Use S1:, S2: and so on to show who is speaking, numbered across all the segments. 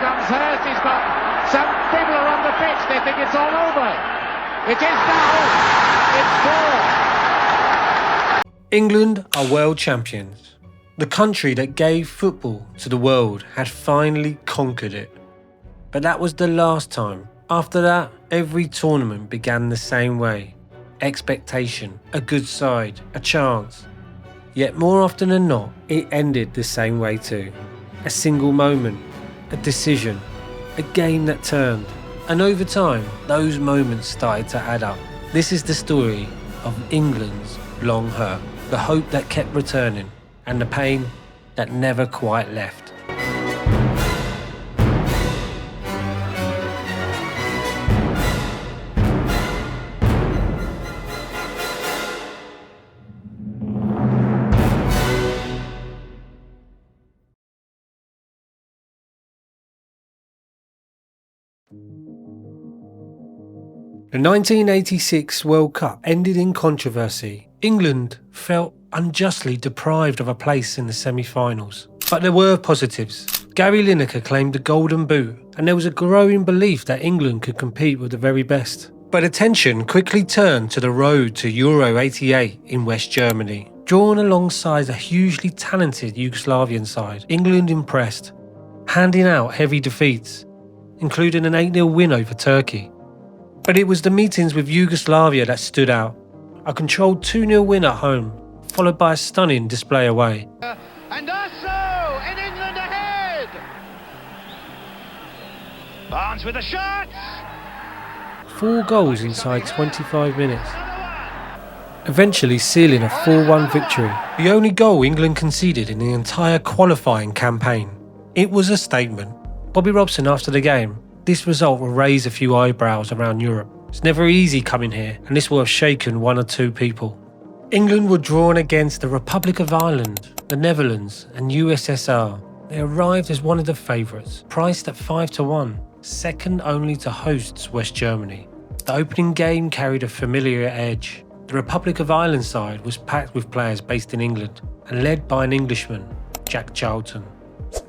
S1: comes Hurst. He's got some fiddler on the pitch. They think it's all over. It is now. It's four.
S2: England are world champions. The country that gave football to the world had finally conquered it. But that was the last time. After that, every tournament began the same way. Expectation, a good side, a chance. Yet more often than not, it ended the same way too. A single moment, a decision, a game that turned. And over time, those moments started to add up. This is the story of England's long hurt, the hope that kept returning, and the pain that never quite left. The 1986 World Cup ended in controversy. England felt unjustly deprived of a place in the semi-finals. But there were positives. Gary Lineker claimed the Golden Boot, and there was a growing belief that England could compete with the very best. But attention quickly turned to the road to Euro '88 in West Germany. Drawn alongside a hugely talented Yugoslavian side, England impressed, handing out heavy defeats, including an 8-0 win over Turkey. But it was the meetings with Yugoslavia that stood out. A controlled 2-0 win at home, followed by a stunning display away.
S1: And also in England ahead. Barnes with a shot.
S2: 4 goals inside 25 minutes. Eventually sealing a 4-1 victory. The only goal England conceded in the entire qualifying campaign. It was a statement. Bobby Robson after the game. This result will raise a few eyebrows around Europe. It's never easy coming here, and this will have shaken 1 or 2 people. England were drawn against the Republic of Ireland, the Netherlands and USSR. They arrived as one of the favourites, priced at 5-1, second only to hosts West Germany. The opening game carried a familiar edge. The Republic of Ireland side was packed with players based in England and led by an Englishman, Jack Charlton,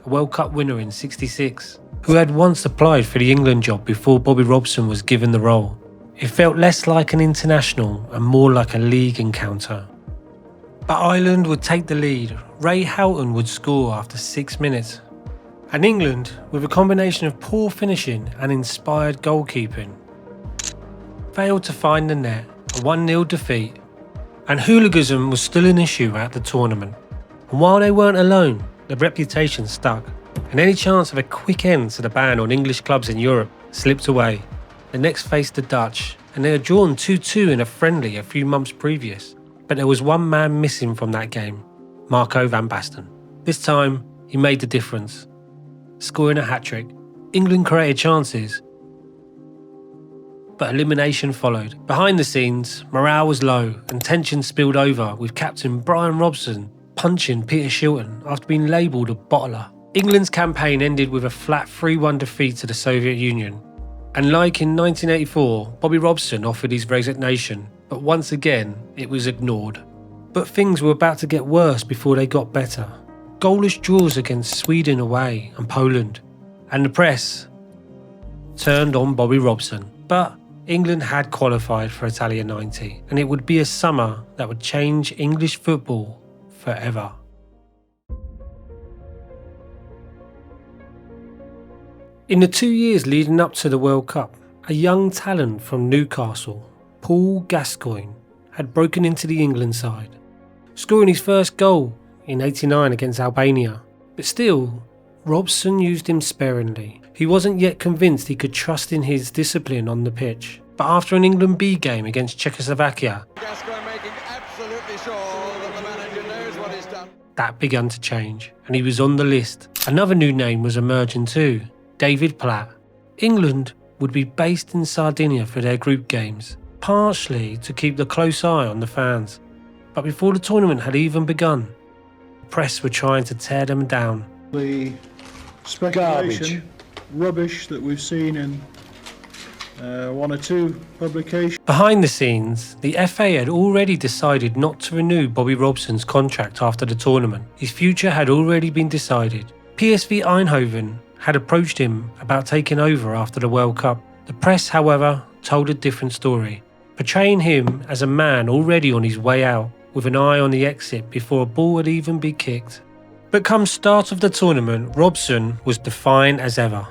S2: a World Cup winner in '66. Who had once applied for the England job before Bobby Robson was given the role. It felt less like an international and more like a league encounter. But Ireland would take the lead. Ray Houghton would score after 6 minutes. And England, with a combination of poor finishing and inspired goalkeeping, failed to find the net, a 1-0 defeat. And hooliganism was still an issue at the tournament. And while they weren't alone, the reputation stuck. And any chance of a quick end to the ban on English clubs in Europe slipped away. The next faced the Dutch, and they had drawn 2-2 in a friendly a few months previous. But there was one man missing from that game, Marco van Basten. This time, he made the difference. Scoring a hat-trick, England created chances, but elimination followed. Behind the scenes, morale was low and tension spilled over, with captain Brian Robson punching Peter Shilton after being labelled a bottler. England's campaign ended with a flat 3-1 defeat to the Soviet Union. And like in 1984, Bobby Robson offered his resignation, but once again, it was ignored. But things were about to get worse before they got better. Goalless draws against Sweden away and Poland. And the press turned on Bobby Robson. But England had qualified for Italia '90, and it would be a summer that would change English football forever. In the 2 years leading up to the World Cup, a young talent from Newcastle, Paul Gascoigne, had broken into the England side, scoring his first goal in '89 against Albania. But still, Robson used him sparingly. He wasn't yet convinced he could trust in his discipline on the pitch. But after an England B game against Czechoslovakia,
S3: Gascoigne making absolutely sure that the manager knows what he's done.
S2: That began to change, and he was on the list. Another new name was emerging too. David Platt. England would be based in Sardinia for their group games, partially to keep a close eye on the fans. But before the tournament had even begun, the press were trying to tear them down.
S4: The speculation, rubbish that we've seen in 1 or 2 publications.
S2: Behind the scenes, the FA had already decided not to renew Bobby Robson's contract after the tournament. His future had already been decided. PSV Eindhoven had approached him about taking over after the World Cup. The press, however, told a different story, portraying him as a man already on his way out, with an eye on the exit before a ball had even been kicked. But come start of the tournament, Robson was defiant as ever.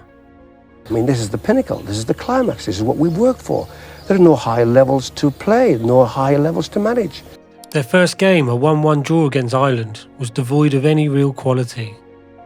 S5: I mean, this is the pinnacle, this is the climax, this is what we've worked for. There are no higher levels to play, no higher levels to manage.
S2: Their first game, a 1-1 draw against Ireland, was devoid of any real quality.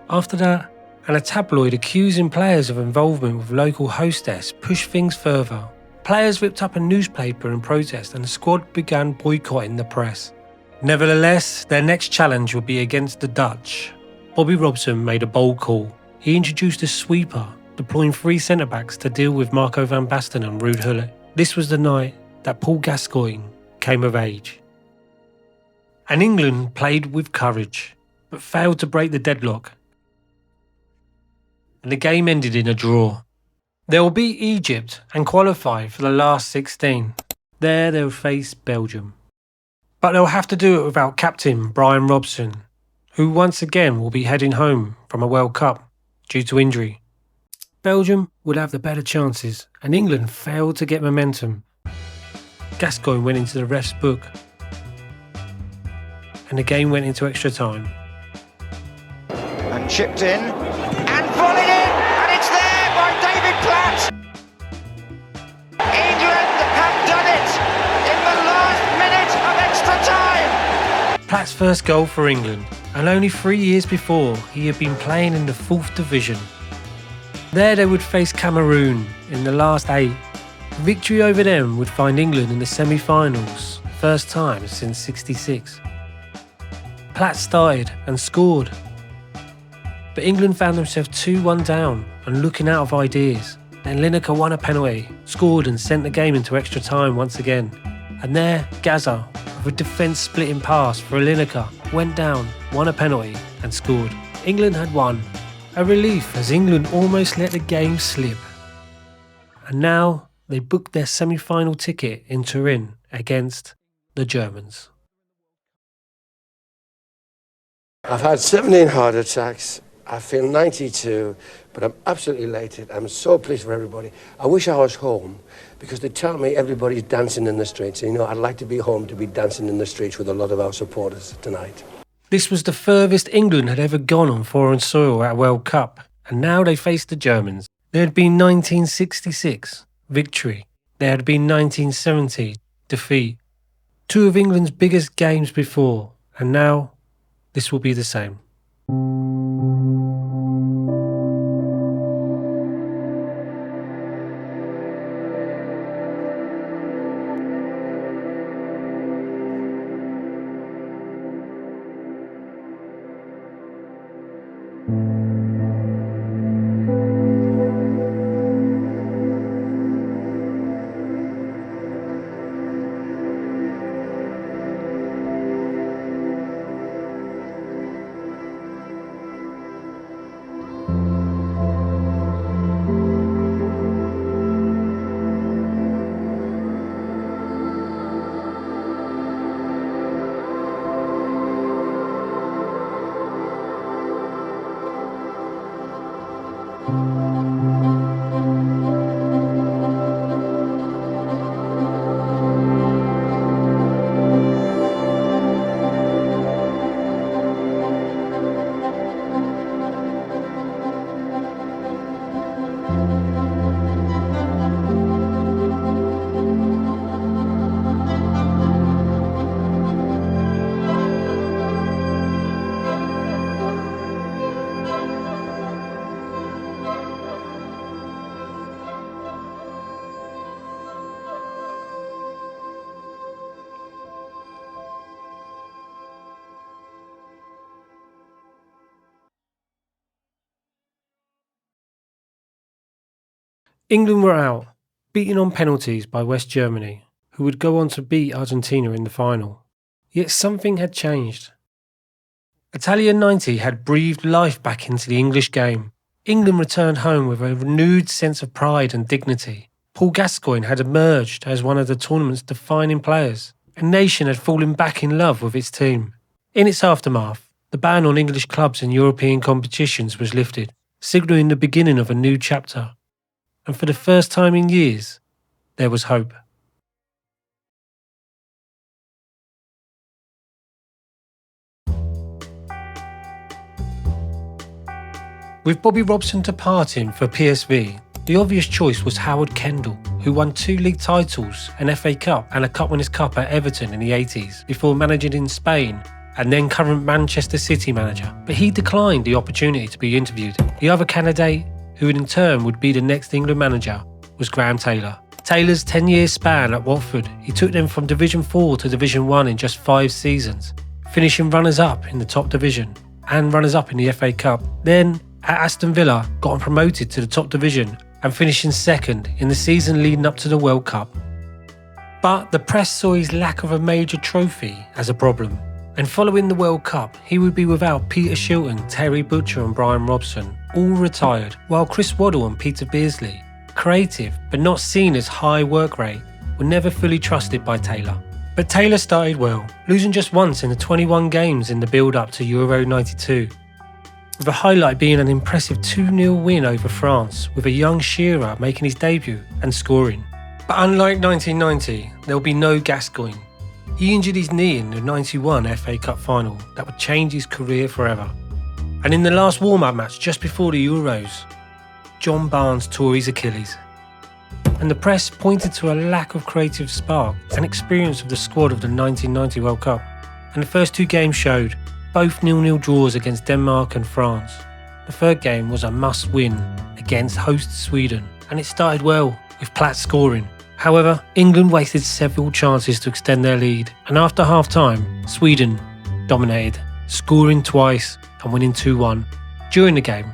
S2: After that, and a tabloid accusing players of involvement with local hostess pushed things further. Players ripped up a newspaper in protest and the squad began boycotting the press. Nevertheless, their next challenge would be against the Dutch. Bobby Robson made a bold call. He introduced a sweeper, deploying 3 centre-backs to deal with Marco van Basten and Ruud Gullit. This was the night that Paul Gascoigne came of age. And England played with courage, but failed to break the deadlock. And the game ended in a draw. They will beat Egypt and qualify for the last 16. There they'll face Belgium. But they'll have to do it without captain Brian Robson, who once again will be heading home from a World Cup due to injury. Belgium would have the better chances and England failed to get momentum. Gascoigne went into the ref's book and the game went into extra time.
S6: And chipped in and volleyed in, and it's there by David Platt. England have done it in the last minute of extra time.
S2: Platt's first goal for England, and only 3 years before he had been playing in the 4th division. There they would face Cameroon in the last 8. Victory over them would find England in the semi-finals, first time since '66. Platt started and scored. But England found themselves 2-1 down and looking out of ideas. Then Lineker won a penalty, scored and sent the game into extra time once again. And there, Gaza, with a defence-splitting pass for Lineker, went down, won a penalty and scored. England had won. A relief as England almost let the game slip. And now they booked their semi-final ticket in Turin against the Germans.
S5: I've had 17 heart attacks. I feel 92, but I'm absolutely elated. I'm so pleased for everybody. I wish I was home because they tell me everybody's dancing in the streets. And, I'd like to be home to be dancing in the streets with a lot of our supporters tonight.
S2: This was the furthest England had ever gone on foreign soil at a World Cup, and now they faced the Germans. There had been 1966, victory. There had been 1970, defeat. 2 of England's biggest games before, and now this will be the same. England were out, beaten on penalties by West Germany, who would go on to beat Argentina in the final. Yet something had changed. Italia 90 had breathed life back into the English game. England returned home with a renewed sense of pride and dignity. Paul Gascoigne had emerged as one of the tournament's defining players. A nation had fallen back in love with its team. In its aftermath, the ban on English clubs in European competitions was lifted. signalling the beginning of a new chapter. And for the first time in years, there was hope. With Bobby Robson departing for PSV, the obvious choice was Howard Kendall, who won 2 league titles, an FA Cup and a Cup Winners' Cup at Everton in the 80s, before managing in Spain and then current Manchester City manager. But he declined the opportunity to be interviewed. The other candidate, who in turn would be the next England manager, was Graham Taylor. Taylor's 10-year span at Watford, he took them from Division 4 to Division 1 in just 5 seasons, finishing runners-up in the top division and runners-up in the FA Cup. Then, at Aston Villa, got them promoted to the top division and finishing second in the season leading up to the World Cup. But the press saw his lack of a major trophy as a problem. And following the World Cup, he would be without Peter Shilton, Terry Butcher and Brian Robson, all retired, while Chris Waddle and Peter Beardsley, creative but not seen as high work rate, were never fully trusted by Taylor. But Taylor started well, losing just once in the 21 games in the build-up to Euro 92. With a highlight being an impressive 2-0 win over France, with a young Shearer making his debut and scoring. But unlike 1990, there will be no Gascoigne. He injured his knee in the 91 FA Cup final that would change his career forever. And in the last warm-up match just before the Euros, John Barnes tore his Achilles. And the press pointed to a lack of creative spark and experience of the squad of the 1990 World Cup. And the first 2 games showed both 0-0 draws against Denmark and France. The third game was a must-win against host Sweden, and it started well, with Platt scoring. However, England wasted several chances to extend their lead, and after half-time, Sweden dominated, scoring twice and winning 2-1. During the game,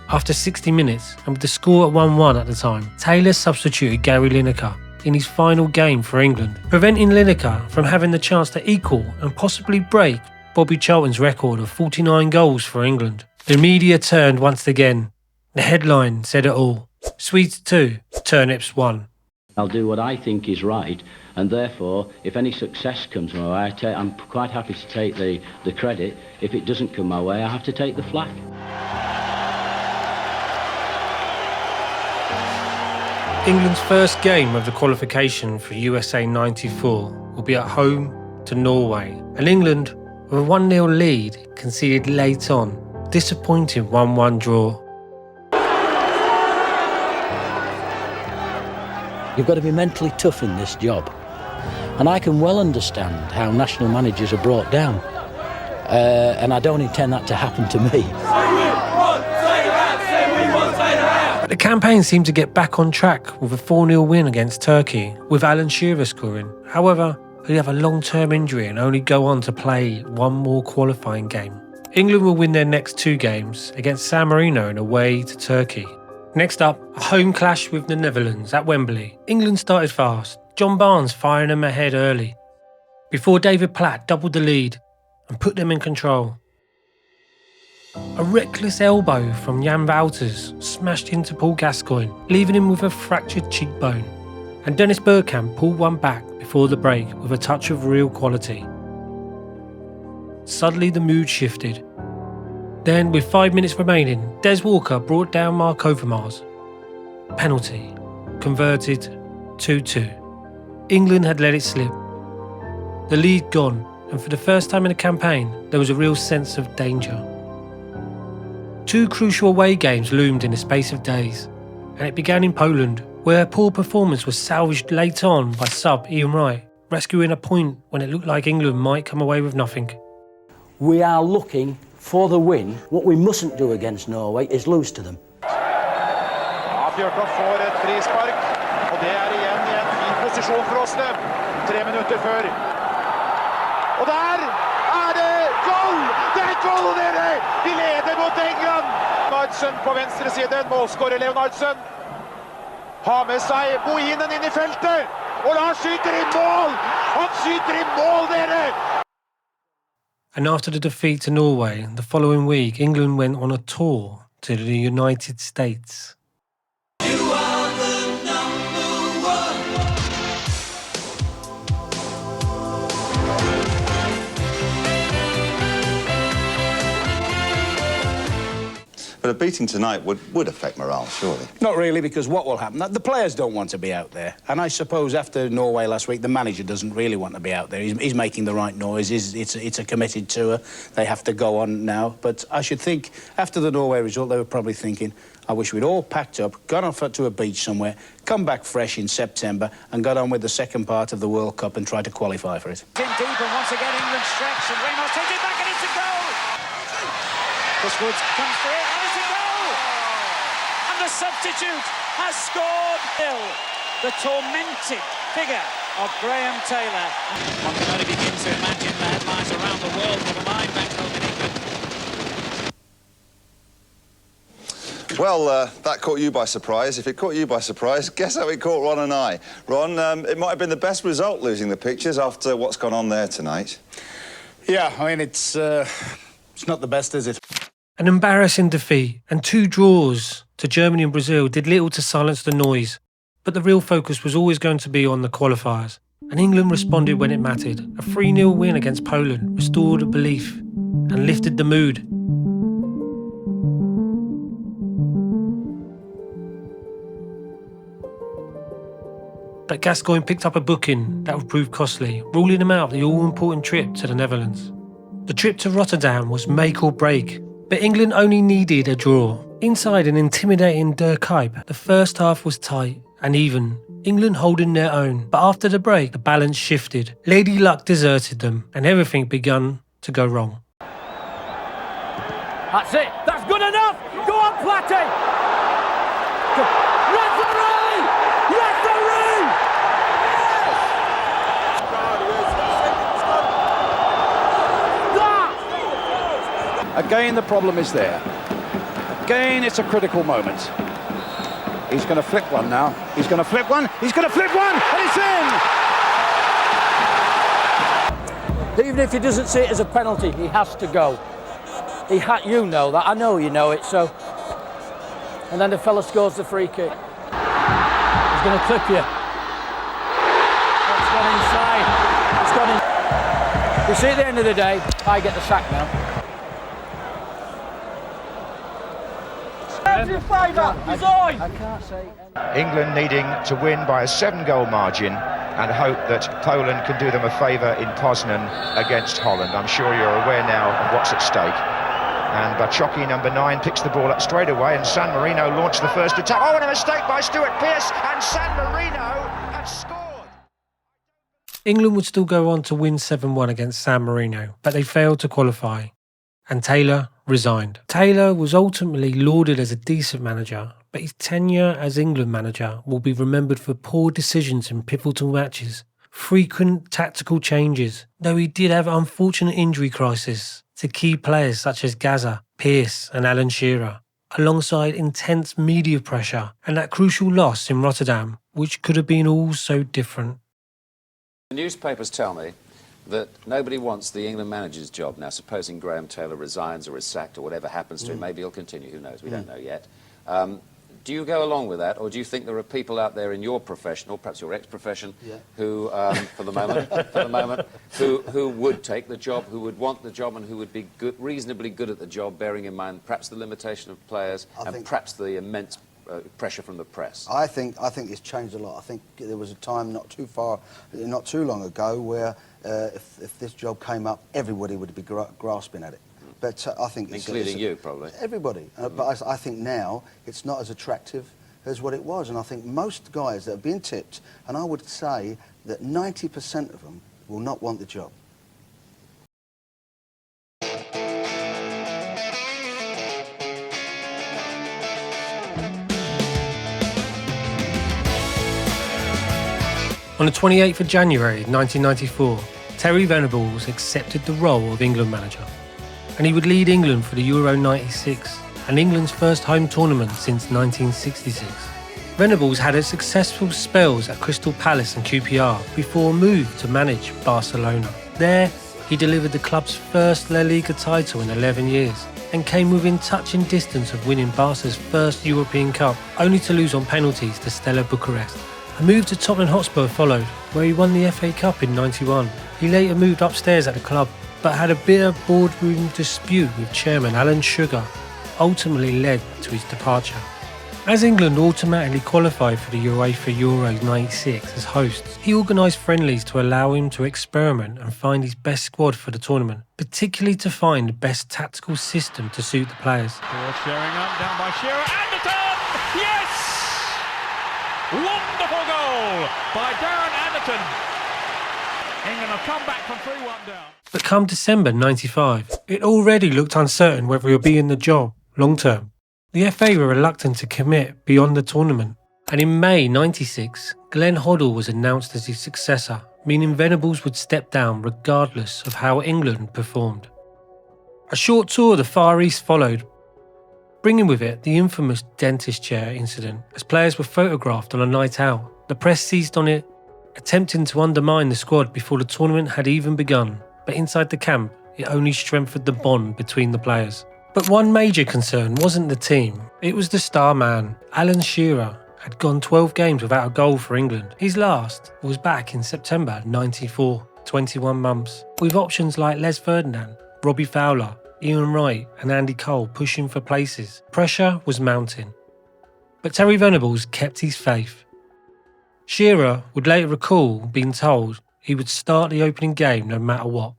S2: after 60 minutes, and with the score at 1-1 at the time, Taylor substituted Gary Lineker in his final game for England, preventing Lineker from having the chance to equal and possibly break Bobby Charlton's record of 49 goals for England. The media turned once again. The headline said it all. Swedes 2, Turnips 1.
S7: I'll do what I think is right, and therefore, if any success comes my way, I'm quite happy to take the credit. If it doesn't come my way, I have to take the flak.
S2: England's first game of the qualification for USA 94 will be at home to Norway, and England, with a 1-0 lead, conceded late on, disappointing 1-1 draw.
S8: You've got to be mentally tough in this job. And I can well understand how national managers are brought down. And I don't intend that to happen to me.
S2: But the campaign seemed to get back on track with a 4-0 win against Turkey, with Alan Shearer scoring. However, he'd have a long-term injury and only go on to play one more qualifying game. England will win their next 2 games against San Marino and away to Turkey. Next up, a home clash with the Netherlands at Wembley. England started fast, John Barnes firing them ahead early, before David Platt doubled the lead and put them in control. A reckless elbow from Jan Wouters smashed into Paul Gascoigne, leaving him with a fractured cheekbone. And Dennis Bergkamp pulled one back before the break with a touch of real quality. Suddenly the mood shifted. Then, with 5 minutes remaining, Des Walker brought down Mark Overmars. Penalty. Converted 2-2. England had let it slip. The lead gone, and for the first time in the campaign, there was a real sense of danger. 2 crucial away games loomed in the space of days, and it began in Poland, where a poor performance was salvaged late on by sub Ian Wright, rescuing a point when it looked like England might come away with nothing.
S8: We are looking for the win. What we mustn't do against Norway is lose to them.
S9: Bjørkhoff får et frispark, og det er igjen i en fin posisjon for oss dem. 3 minutter før. Og der er det goal! Det er goal, dere! De leder mot England! Leonardsen på venstre side, målskårer Leonardsen. Har med seg Bohinen inn i feltet, og Lars skyter i mål! Han skyter i mål, dere!
S2: And after the defeat to Norway, the following week, England went on a tour to the United States.
S10: But a beating tonight would affect morale, surely.
S11: Not really, because what will happen? The players don't want to be out there. And I suppose after Norway last week, the manager doesn't really want to be out there. He's making the right noise. It's a committed tour. They have to go on now. But I should think, after the Norway result, they were probably thinking, I wish we'd all packed up, gone off to a beach somewhere, come back fresh in September and got on with the second part of the World Cup and tried to qualify for it.
S1: In deep, and once again England stretch, and Reynolds takes it back, and it's a goal! Woods comes for it, and it's a goal! And the substitute has scored. The tormented figure of Graham Taylor. One can only begin to imagine the headlines around the world, never mind back home in England.
S10: Well, that caught you by surprise. If it caught you by surprise, guess how it caught Ron and I. Ron, it might have been the best result, losing the pictures, after what's gone on there tonight.
S11: Yeah, I mean, it's not the best, is it?
S2: An embarrassing defeat and 2 draws to Germany and Brazil did little to silence the noise, but the real focus was always going to be on the qualifiers, and England responded when it mattered. A 3-0 win against Poland restored belief and lifted the mood. But Gascoigne picked up a booking that would prove costly, ruling him out of the all-important trip to the Netherlands. The trip to Rotterdam was make or break, but England only needed a draw. Inside an intimidating Der Kuip, the first half was tight and even, England holding their own. But after the break, the balance shifted. Lady Luck deserted them, and everything began to go wrong.
S12: That's it. That's good enough. Go on, Platty. Referee! Referee!
S11: Again, the problem is there. Again, it's a critical moment. He's going to flip one now. He's going to flip one. He's going to flip one, and it's in!
S12: Even if he doesn't see it as a penalty, he has to go. You know that. I know you know it, so... And then the fella scores the free kick. He's going to clip you. It's gone inside. It's gone in. You see, at the end of the day, I get the sack now.
S6: England needing to win by a 7-goal margin and hope that Poland can do them a favour in Poznan against Holland. I'm sure you're aware now of what's at stake. And Baciocchi, number 9, picks the ball up straight away, and San Marino launched the first attack. Oh, and a mistake by Stuart Pearce, and San Marino has scored!
S2: England would still go on to win 7-1 against San Marino, but they failed to qualify, and Taylor resigned. Taylor was ultimately lauded as a decent manager, but his tenure as England manager will be remembered for poor decisions in pivotal matches, frequent tactical changes, though he did have unfortunate injury crises to key players such as Gaza, Pearce and Alan Shearer, alongside intense media pressure and that crucial loss in Rotterdam, which could have been all so different.
S13: The newspapers tell me that nobody wants the England manager's job now, supposing Graham Taylor resigns or is sacked or whatever happens to him. Maybe he'll continue, who knows, we don't know yet. Do you go along with that, or do you think there are people out there in your profession, or perhaps your ex-profession, who, for the moment, who would take the job, who would want the job, and who would be reasonably good at the job, bearing in mind perhaps the limitation of players and perhaps the immense pressure from the press?
S14: I think it's changed a lot. I think there was a time not too long ago where if this job came up, everybody would be grasping at it. But I think
S13: including you, probably.
S14: Everybody. But I think now it's not as attractive as what it was, and I think most guys that have been tipped, and I would say that 90% of them will not want the job.
S2: On the 28th of January 1994, Terry Venables accepted the role of England manager, and he would lead England for the Euro 96 and England's first home tournament since 1966. Venables had his successful spells at Crystal Palace and QPR before a move to manage Barcelona. There, he delivered the club's first La Liga title in 11 years and came within touching distance of winning Barca's first European Cup, only to lose on penalties to Stella Bucharest. A move to Tottenham Hotspur followed, where he won the FA Cup in '91. He later moved upstairs at the club, but had a bitter boardroom dispute with chairman Alan Sugar ultimately led to his departure. As England automatically qualified for the UEFA Euros '96 as hosts, he organised friendlies to allow him to experiment and find his best squad for the tournament, particularly to find the best tactical system to suit the players.
S9: Sheringham down by Shearer. Anderton! Yes! Wonderful goal by Darren Anderton. England have come back from 3-1 down.
S2: But come December '95, it already looked uncertain whether he'll be in the job long term. The FA were reluctant to commit beyond the tournament, and in May '96, Glenn Hoddle was announced as his successor, meaning Venables would step down regardless of how England performed. A short tour of the Far East followed, bringing with it the infamous dentist chair incident as players were photographed on a night out. The press seized on it, attempting to undermine the squad before the tournament had even begun, but inside the camp, it only strengthened the bond between the players. But one major concern wasn't the team, it was the star man. Alan Shearer had gone 12 games without a goal for England. His last was back in September '94, 21 months, with options like Les Ferdinand, Robbie Fowler, Ian Wright and Andy Cole pushing for places. Pressure was mounting. But Terry Venables kept his faith. Shearer would later recall being told he would start the opening game no matter what.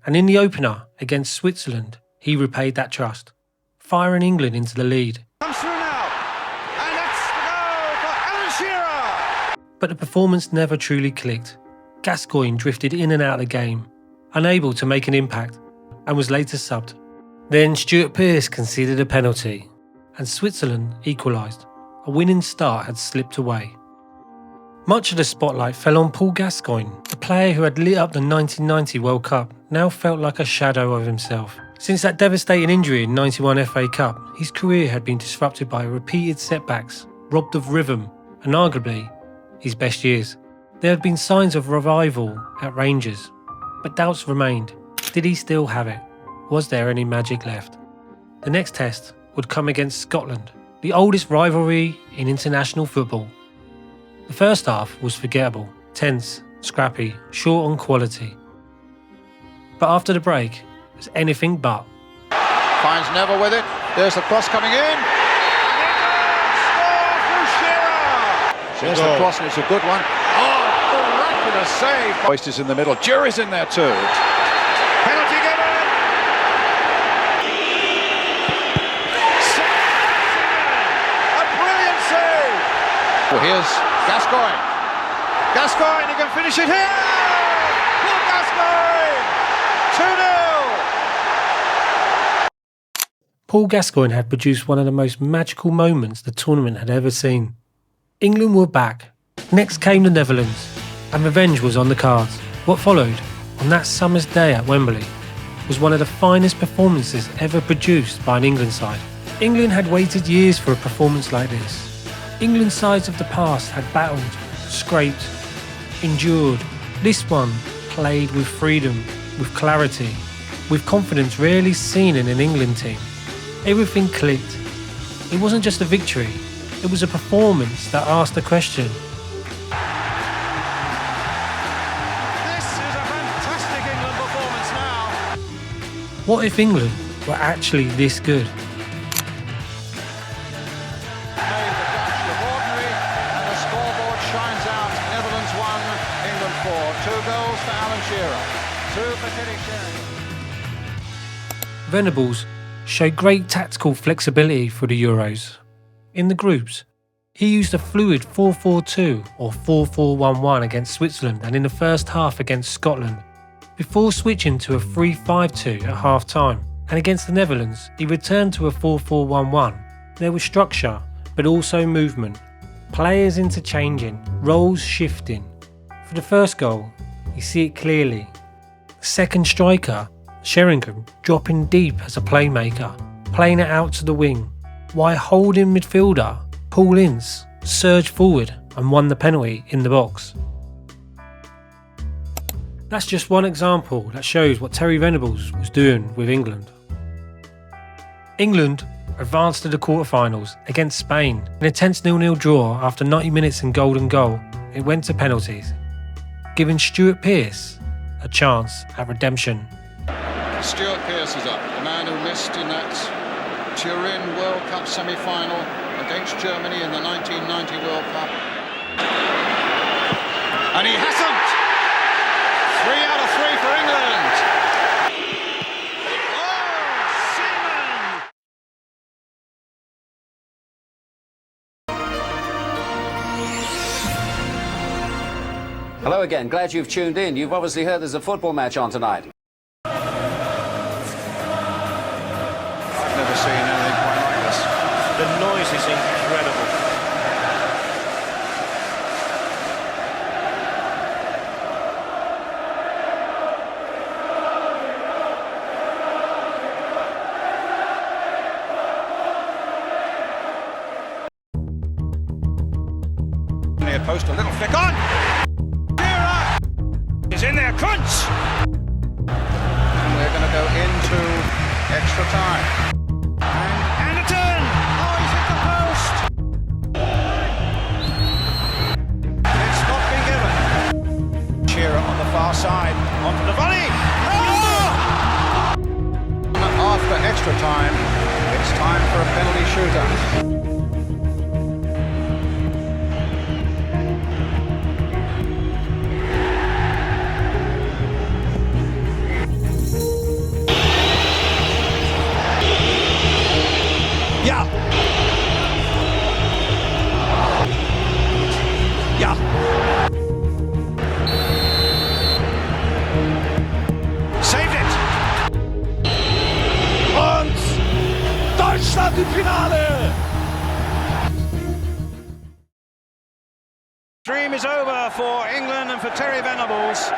S2: And in the opener against Switzerland, he repaid that trust, firing England into the lead.
S9: Comes through now, and that's the goal for Alan Shearer.
S2: But the performance never truly clicked. Gascoigne drifted in and out of the game, unable to make an impact, and was later subbed. Then Stuart Pearce conceded a penalty, and Switzerland equalised. A winning start had slipped away. Much of the spotlight fell on Paul Gascoigne. The player who had lit up the 1990 World Cup now felt like a shadow of himself. Since that devastating injury in '91 FA Cup, his career had been disrupted by repeated setbacks, robbed of rhythm, and arguably his best years. There had been signs of revival at Rangers, but doubts remained. Did he still have it? Was there any magic left? The next test would come against Scotland, the oldest rivalry in international football. The first half was forgettable, tense, scrappy, short on quality. But after the break, it was anything but.
S9: Finds Neville with it. There's the cross coming in. Score through Shearer. There's the cross and it's a good one. Oh, miraculous save. Hoist is in the middle. Jury's in there too. Penalty given. A brilliant save. Well, here's Gascoigne. Gascoigne, he can finish it here. Paul Gascoigne. 2-0.
S2: Paul Gascoigne had produced one of the most magical moments the tournament had ever seen. England were back. Next came the Netherlands, and revenge was on the cards. What followed, on that summer's day at Wembley, was one of the finest performances ever produced by an England side. England had waited years for a performance like this. England sides of the past had battled, scraped, endured. This one played with freedom, with clarity, with confidence rarely seen in an England team. Everything clicked. It wasn't just a victory, it was a performance that asked the question.
S9: This is a fantastic England performance now.
S2: What if England were actually this good?
S9: Made the Dutch look ordinary, and the scoreboard shines out. Netherlands 1, England 4. 2 goals for Alan Shearer. 2 for Teddy Sheringham.
S2: Venables showed great tactical flexibility for the Euros. In the groups, he used a fluid 4-4-2 or 4-4-1-1 against Switzerland and in the first half against Scotland, before switching to a 3-5-2 at half-time. And against the Netherlands, he returned to a 4-4-1-1. There was structure, but also movement. Players interchanging, roles shifting. For the first goal, you see it clearly. The second striker, Sheringham, dropping deep as a playmaker, playing it out to the wing, while holding midfielder Paul Ince surged forward and won the penalty in the box. That's just one example that shows what Terry Venables was doing with England. England advanced to the quarterfinals against Spain in a tense 0-0 draw after 90 minutes and golden goal. It went to penalties, giving Stuart Pearce a chance at redemption.
S15: Stuart Pearce is up, the man who missed in that
S3: Turin World Cup semi-final against Germany in the 1990 World Cup. And he hasn't! 3 out of 3 for England!
S13: Hello again, glad you've tuned in. You've obviously heard there's a football match on tonight.
S3: I've never seen anything quite like this.
S15: The noise is incredible.
S3: Near post, a little flick on!
S15: He's in there, crunch!
S3: And we're going to go into extra time.
S15: And a turn!
S3: Oh, he's hit the post! It's not been given. Shearer on the far side, onto the volley! Oh! After extra time, it's time for a penalty shootout.
S15: Deutschland im Finale!
S3: Dream is over for England and for Terry Venables.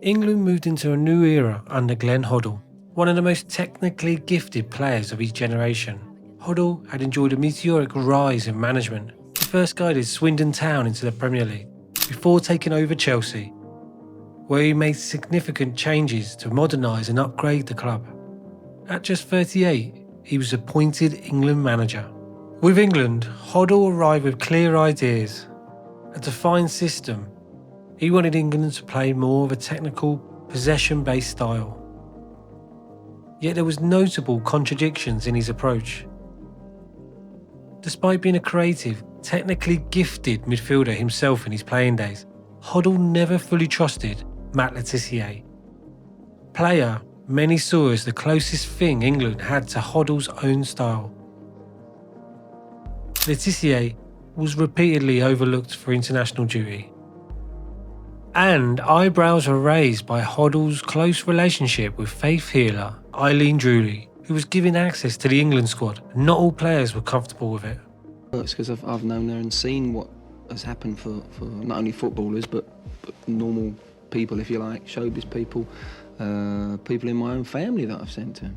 S2: England moved into a new era under Glenn Hoddle, one of the most technically gifted players of his generation. Hoddle had enjoyed a meteoric rise in management. He first guided Swindon Town into the Premier League, before taking over Chelsea, where he made significant changes to modernise and upgrade the club. At just 38, he was appointed England manager. With England, Hoddle arrived with clear ideas, a defined system. He wanted England to play more of a technical, possession-based style. Yet there was notable contradictions in his approach. Despite being a creative, technically gifted midfielder himself in his playing days, Hoddle never fully trusted Matt Le Tissier. Player many saw as the closest thing England had to Hoddle's own style. Le Tissier was repeatedly overlooked for international duty, and eyebrows were raised by Hoddle's close relationship with faith healer Eileen Drewley, who was given access to the England squad. Not all players were comfortable with it.
S16: Well, it's because I've known her and seen what has happened for not only footballers but normal people, if you like, showbiz people, people in my own family that I've sent to.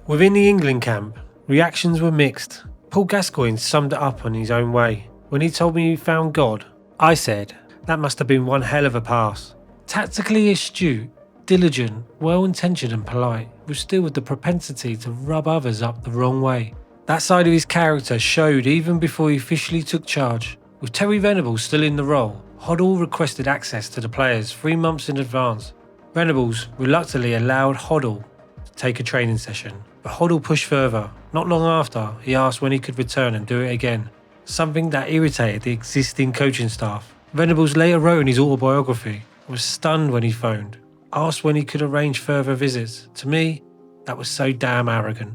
S2: Within the England camp, reactions were mixed. Paul Gascoigne summed it up in his own way. When he told me he found God, I said, that must have been one hell of a pass. Tactically astute, diligent, well-intentioned and polite, but still with the propensity to rub others up the wrong way. That side of his character showed even before he officially took charge. With Terry Venables still in the role, Hoddle requested access to the players 3 months in advance. Venables reluctantly allowed Hoddle to take a training session, but Hoddle pushed further. Not long after, he asked when he could return and do it again, something that irritated the existing coaching staff. Venables later wrote in his autobiography, "I was stunned when he phoned, asked when he could arrange further visits. To me, that was so damn arrogant."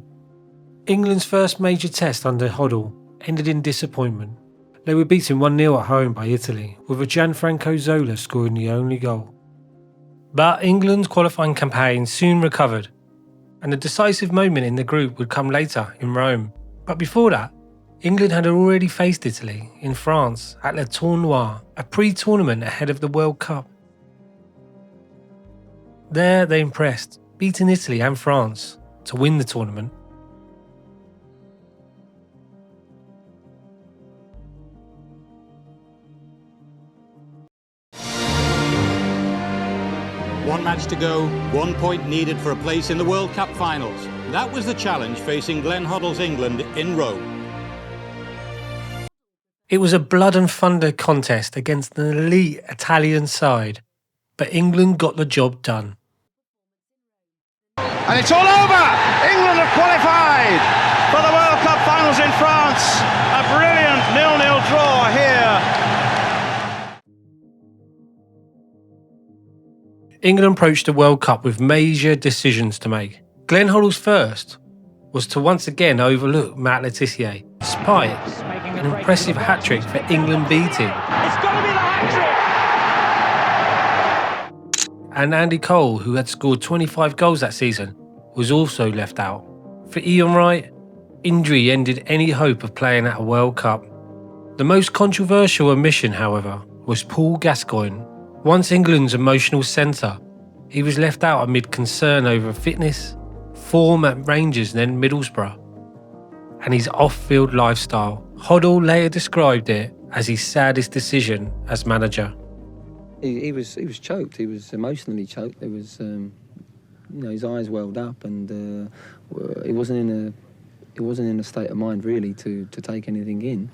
S2: England's first major test under Hoddle ended in disappointment. They were beaten 1-0 at home by Italy, with a Gianfranco Zola scoring the only goal. But England's qualifying campaign soon recovered, and the decisive moment in the group would come later in Rome. But before that, England had already faced Italy in France at Le Tournoi, a pre-tournament ahead of the World Cup. There they impressed, beating Italy and France to win the tournament.
S17: one match to go, 1 point needed for a place in the World Cup finals. That was the challenge facing Glenn Hoddle's England in Rome.
S2: It was a blood and thunder contest against an elite Italian side, but England got the job done.
S9: And it's all over! England have qualified for the World Cup finals in France. A brilliant 0-0 draw here.
S2: England approached the World Cup with major decisions to make. Glenn Hoddle's first was to once again overlook Matt Le Tissier, despite an impressive hat-trick for England B team.
S15: It's got to be the hat-trick!
S2: And Andy Cole, who had scored 25 goals that season, was also left out. For Ian Wright, injury ended any hope of playing at a World Cup. The most controversial omission, however, was Paul Gascoigne. Once England's emotional centre, he was left out amid concern over fitness, form at Rangers and then Middlesbrough, and his off-field lifestyle. Hoddle later described it as his saddest decision as manager.
S16: He was choked. He was emotionally choked. There was, his eyes welled up, and he wasn't in a state of mind really to take anything in.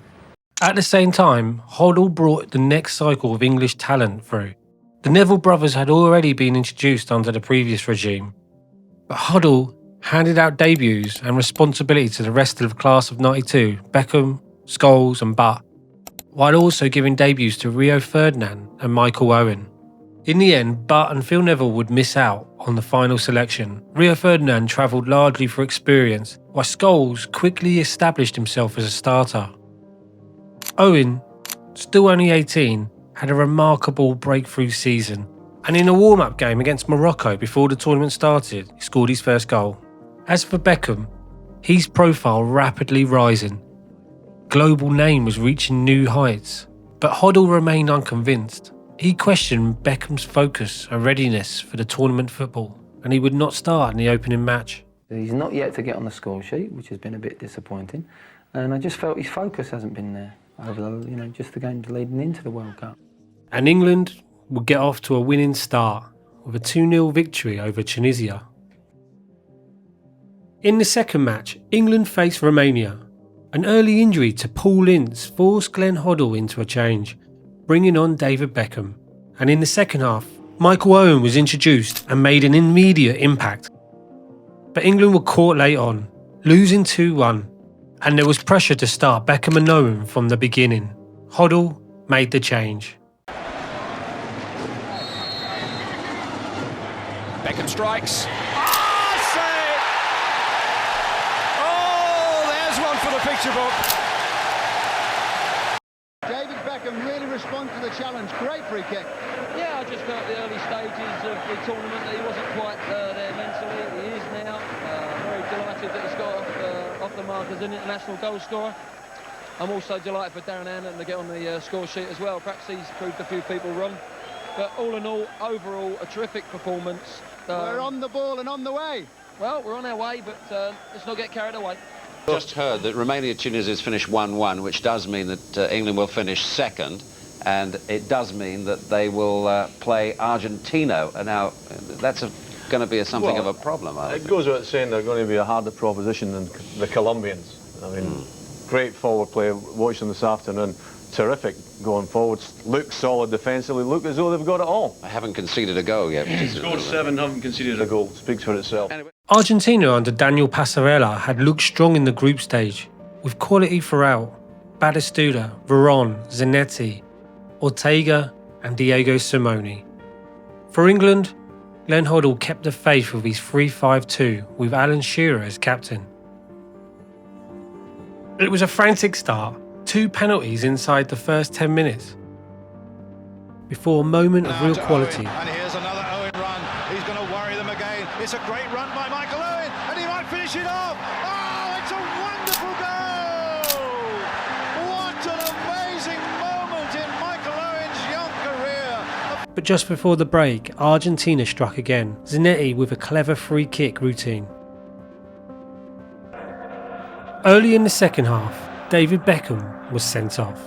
S2: At the same time, Hoddle brought the next cycle of English talent through. The Neville brothers had already been introduced under the previous regime, but Hoddle handed out debuts and responsibility to the rest of the class of '92, Beckham, Scholes and Butt, while also giving debuts to Rio Ferdinand and Michael Owen. In the end, Butt and Phil Neville would miss out on the final selection. Rio Ferdinand travelled largely for experience, while Scholes quickly established himself as a starter. Owen, still only 18, had a remarkable breakthrough season, and in a warm-up game against Morocco before the tournament started, he scored his first goal. As for Beckham, his profile rapidly rising. Global name was reaching new heights, but Hoddle remained unconvinced. He questioned Beckham's focus and readiness for the tournament football, and he would not start in the opening match.
S16: He's not yet to get on the score sheet, which has been a bit disappointing, and I just felt his focus hasn't been there over just the games leading into the World Cup.
S2: And England would get off to a winning start with a 2-0 victory over Tunisia. In the second match, England faced Romania. An early injury to Paul Ince forced Glenn Hoddle into a change, bringing on David Beckham. And in the second half, Michael Owen was introduced and made an immediate impact. But England were caught late on, losing 2-1, and there was pressure to start Beckham and Owen from the beginning. Hoddle made the change.
S3: Beckham strikes. Save! Oh, there's one for the picture book.
S18: David Beckham really responded to the challenge. Great free kick.
S12: Yeah, I just felt the early stages of the tournament that he wasn't quite there mentally. He is now. Very delighted that he's got off the mark as an international goal scorer. I'm also delighted for Darren Anderton to get on the score sheet as well. Perhaps he's proved a few people wrong. But all in all, overall, a terrific performance.
S18: We're on the ball and on the way.
S12: Well, we're on our way, but let's not get carried away.
S13: Just heard that Romania-Tunisia has finished 1-1, which does mean that England will finish second, and it does mean that they will play Argentina. And now, that's going to be something of a problem, I think.
S19: It goes without saying they're going to be a harder proposition than the Colombians. I mean, great forward play, watched them this afternoon. Terrific going forwards, look solid defensively, look as though they've got it all.
S13: I haven't conceded a goal yet.
S19: Scored 7, haven't conceded a goal, speaks for itself.
S13: Anyway.
S2: Argentina under Daniel Passarella had looked strong in the group stage, with quality throughout. Batistuta, Veron, Zanetti, Ortega and Diego Simone. For England, Glenn Hoddle kept the faith with his 3-5-2 with Alan Shearer as captain. It was a frantic start. 2 penalties inside the first 10 minutes, before a moment of real quality.
S3: And here's another Owen run. He's going to worry them again. It's a great run by Michael Owen, and he might finish it off. Oh, it's a wonderful goal! What an amazing moment in Michael Owen's young career.
S2: But just before the break, Argentina struck again. Zanetti with a clever free kick routine. Early in the second half, David Beckham was sent off.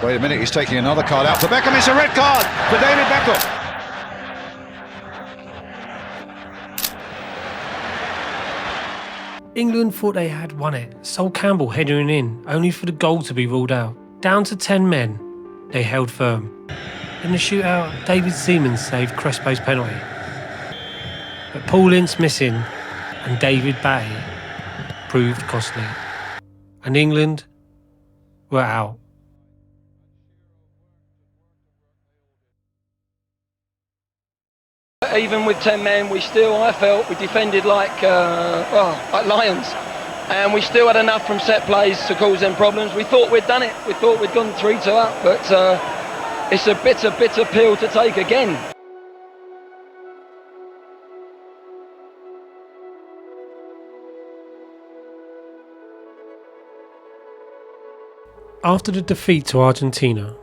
S3: Wait a minute, he's taking another card out for Beckham. It's a red card for David Beckham.
S2: England thought they had won it. Sol Campbell heading in, only for the goal to be ruled out. Down to 10 men, they held firm. In the shootout, David Seaman saved Crespo's penalty. But Paul Ince missing and David Batty proved costly. And England were out.
S12: Even with 10 men, I felt we defended like lions. And we still had enough from set plays to cause them problems. We thought we'd done it. We thought we'd gone 3-2 up, but it's a bitter pill to take again.
S2: After the defeat to Argentina,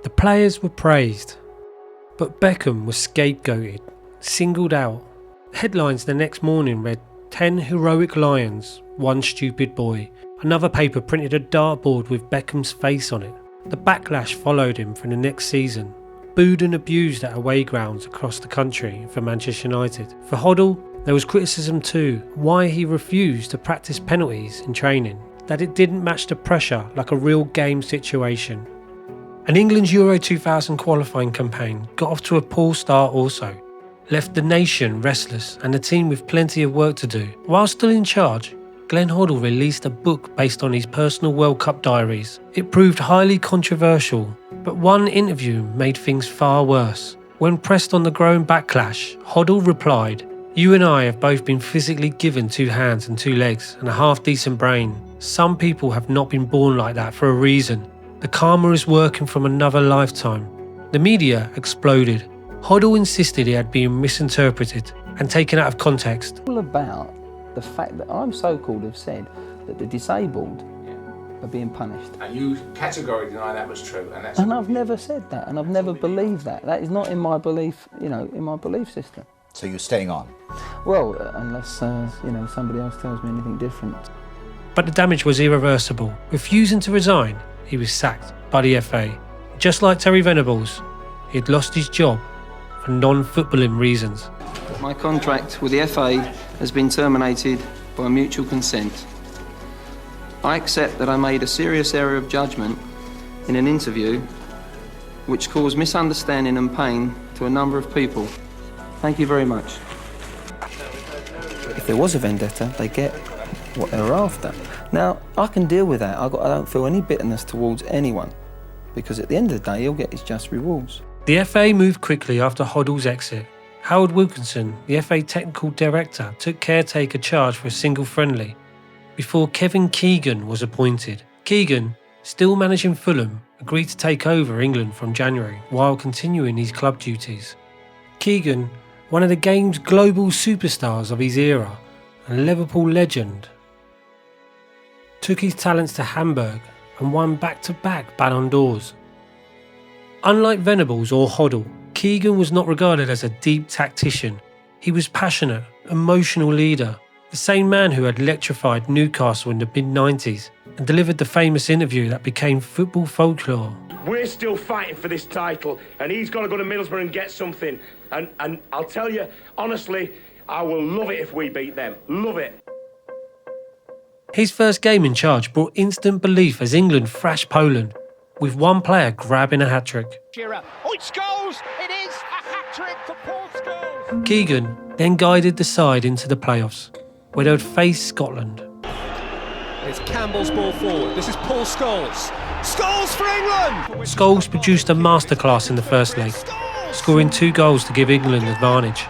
S2: the players were praised, but Beckham was scapegoated, singled out. Headlines the next morning read 10 heroic lions, 1 stupid boy. Another paper printed a dartboard with Beckham's face on it. The backlash followed him for the next season, booed and abused at away grounds across the country for Manchester United. For Hoddle, there was criticism too, why he refused to practice penalties in training, that it didn't match the pressure like a real game situation. And England's Euro 2000 qualifying campaign got off to a poor start also, left the nation restless and the team with plenty of work to do. While still in charge, Glenn Hoddle released a book based on his personal World Cup diaries. It proved highly controversial, but one interview made things far worse. When pressed on the growing backlash, Hoddle replied, "You and I have both been physically given 2 hands and 2 legs and a half-decent brain. Some people have not been born like that for a reason. The karma is working from another lifetime." The media exploded. Hoddle insisted he had been misinterpreted and taken out of context.
S16: All about the fact that I'm so-called have said that the disabled are being punished.
S20: And you categorically deny that was true.
S16: And I've never said that, and I've never believed that. That is not in my belief, in my belief system.
S21: So you're staying on?
S16: Well, unless, somebody else tells me anything different.
S2: But the damage was irreversible. Refusing to resign, he was sacked by the FA. Just like Terry Venables, he'd lost his job for non-footballing reasons.
S22: My contract with the FA has been terminated by mutual consent. I accept that I made a serious error of judgment in an interview which caused misunderstanding and pain to a number of people. Thank you very much.
S16: If there was a vendetta, they get what they're after. Now, I can deal with that. I don't feel any bitterness towards anyone, because at the end of the day, he'll get his just rewards.
S2: The FA moved quickly after Hoddle's exit. Howard Wilkinson, the FA technical director, took caretaker charge for a single friendly, before Kevin Keegan was appointed. Keegan, still managing Fulham, agreed to take over England from January while continuing his club duties. Keegan, one of the game's global superstars of his era, and Liverpool legend, took his talents to Hamburg and won back-to-back Ballon d'Ors. Unlike Venables or Hoddle, Keegan was not regarded as a deep tactician. He was passionate, emotional leader, the same man who had electrified Newcastle in the mid-90s and delivered the famous interview that became football folklore.
S23: We're still fighting for this title, and he's got to go to Middlesbrough and get something. And I'll tell you, honestly, I will love it if we beat them. Love it.
S2: His first game in charge brought instant belief as England thrashed Poland, with one player grabbing a hat-trick.
S15: Shearer. Oh, it scores! It is a hat-trick for Paul Scholes!
S2: Keegan then guided the side into the playoffs, where they would face Scotland.
S24: It's Campbell's ball forward. This is Paul Scholes. Scholes for England!
S2: Scholes produced a masterclass in the first leg, scoring 2 goals to give England advantage.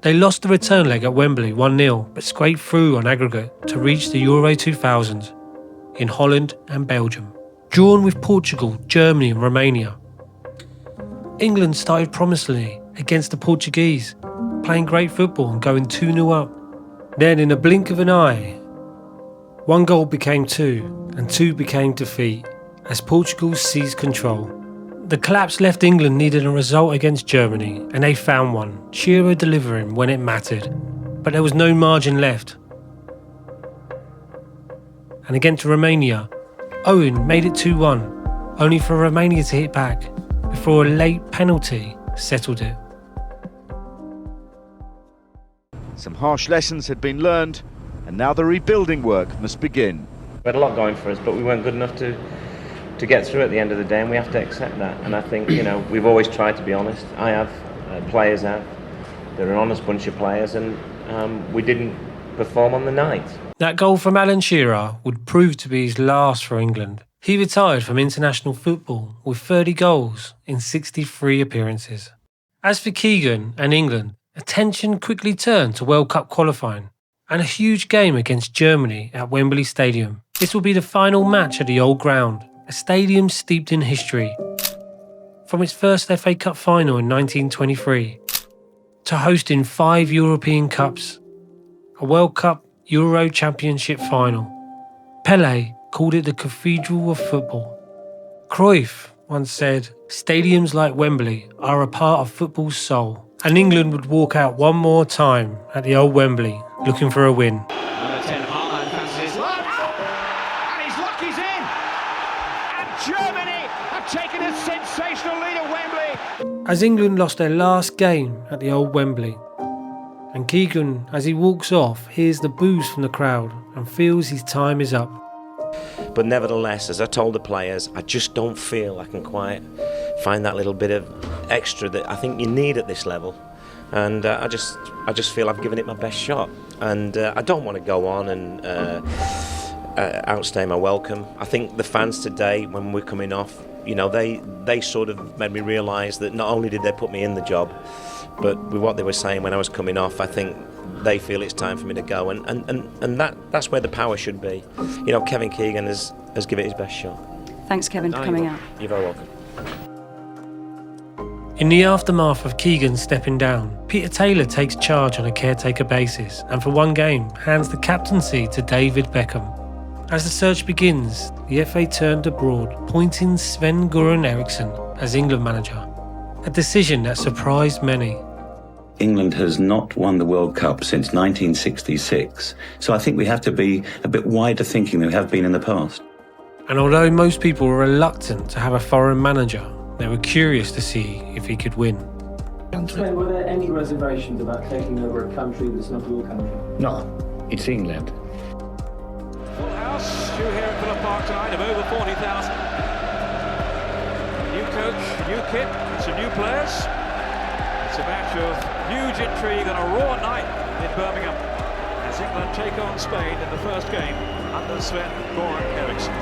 S2: They lost the return leg at Wembley 1-0, but scraped through on aggregate to reach the Euro 2000 in Holland and Belgium, drawn with Portugal, Germany and Romania. England started promisingly against the Portuguese, playing great football and going 2-0 up. Then in a blink of an eye, 1 goal became 2 and 2 became defeat as Portugal seized control. The collapse left England needing a result against Germany, and they found one, Shearer delivering when it mattered. But there was no margin left. And against Romania, Owen made it 2-1. only for Romania to hit back before a late penalty settled it.
S4: Some harsh lessons had been learned, and now the rebuilding work must begin.
S5: We had a lot going for us, but we weren't good enough to get through at the end of the day, and we have to accept that. And I think, you know, we've always tried to be honest. I have, players have. They're an honest bunch of players, and we didn't perform on the night.
S2: That goal from Alan Shearer would prove to be his last for England. He retired from international football with 30 goals in 63 appearances. As for Keegan and England, attention quickly turned to World Cup qualifying and a huge game against Germany at Wembley Stadium. This will be the final match at the old ground, a stadium steeped in history. From its first FA Cup final in 1923 to hosting 5 European Cups, a World Cup Euro Championship final. Pelé called it the cathedral of football. Cruyff once said, "Stadiums like Wembley are a part of football's soul." And England would walk out one more time at the old Wembley looking for a win.
S15: Number 10, Haaland fancies his luck, and his luck is in. And Germany have taken a sensational lead at Wembley.
S2: As England lost their last game at the old Wembley, and Keegan, as he walks off, hears the boos from the crowd and feels his time is up.
S7: But nevertheless, as I told the players, I just don't feel I can quite find that little bit of extra that I think you need at this level. And I just feel I've given it my best shot. And I don't want to go on and outstay my welcome. I think the fans today, when we're coming off, you know, they sort of made me realise that not only did they put me in the job, but with what they were saying when I was coming off, I think they feel it's time for me to go, and that's where the power should be. You know, Kevin Keegan has given it his best shot.
S21: Thanks, Kevin, for coming out.
S7: You're very welcome.
S2: In the aftermath of Keegan stepping down, Peter Taylor takes charge on a caretaker basis and for one game hands the captaincy to David Beckham. As the search begins, the FA turned abroad, appointing Sven-Göran Eriksson as England manager, a decision that surprised many.
S25: England has not won the World Cup since 1966, so I think we have to be a bit wider thinking than we have been in the past.
S2: And although most people were reluctant to have a foreign manager, they were curious to see if he could win.
S26: Sven, were there any reservations about taking over a country that's not your country?
S25: No, it's England.
S1: Full house, due here at Villa Park tonight of over 40,000. New coach, new kit, some new players. It's a match of huge intrigue and a raw night in Birmingham as England take on Spain in the first game under Sven-Göran Eriksson.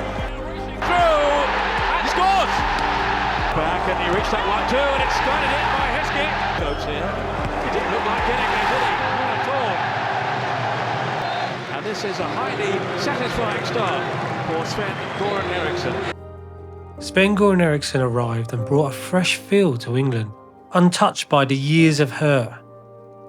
S1: Through and scores! Back and he reached that one too, and it's guided in by Heskey. Coach here. He didn't look like getting there, did he? Not at all. And this is a highly satisfying start for Sven-Göran Eriksson.
S2: Sven-Göran Eriksson arrived and brought a fresh feel to England, untouched by the years of hurt.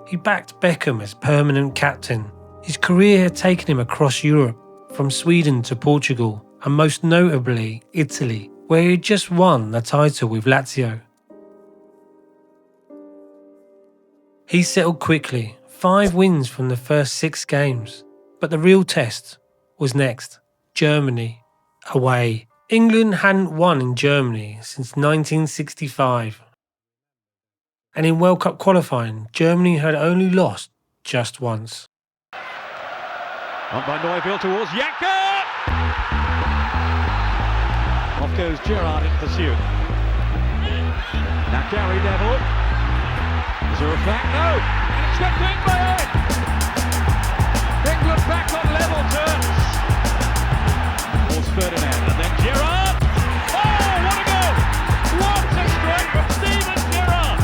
S2: He backed Beckham as permanent captain. His career had taken him across Europe, from Sweden to Portugal, and most notably Italy, where he had just won the title with Lazio. He settled quickly, 5 wins from the first 6 games. But the real test was next, Germany, away. England hadn't won in Germany since 1965. And in World Cup qualifying, Germany had only lost just once.
S1: On by Neuville towards Janka! Off goes Gerrard in pursuit. Now Gary Neville. Is there a flag? No! And it's swept in by Owen! England back on level terms. Towards Ferdinand, and then Gerrard! Oh, what a goal! What a strike from Steven Gerrard!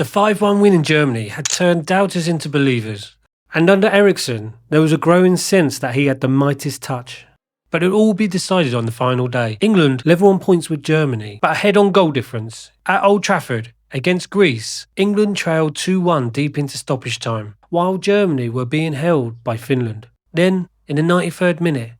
S2: The 5-1 win in Germany had turned doubters into believers, and under Eriksson there was a growing sense that he had the Midas touch. But it would all be decided on the final day. England level on points with Germany, but ahead on goal difference. At Old Trafford, against Greece, England trailed 2-1 deep into stoppage time, while Germany were being held by Finland. Then, in the 93rd minute,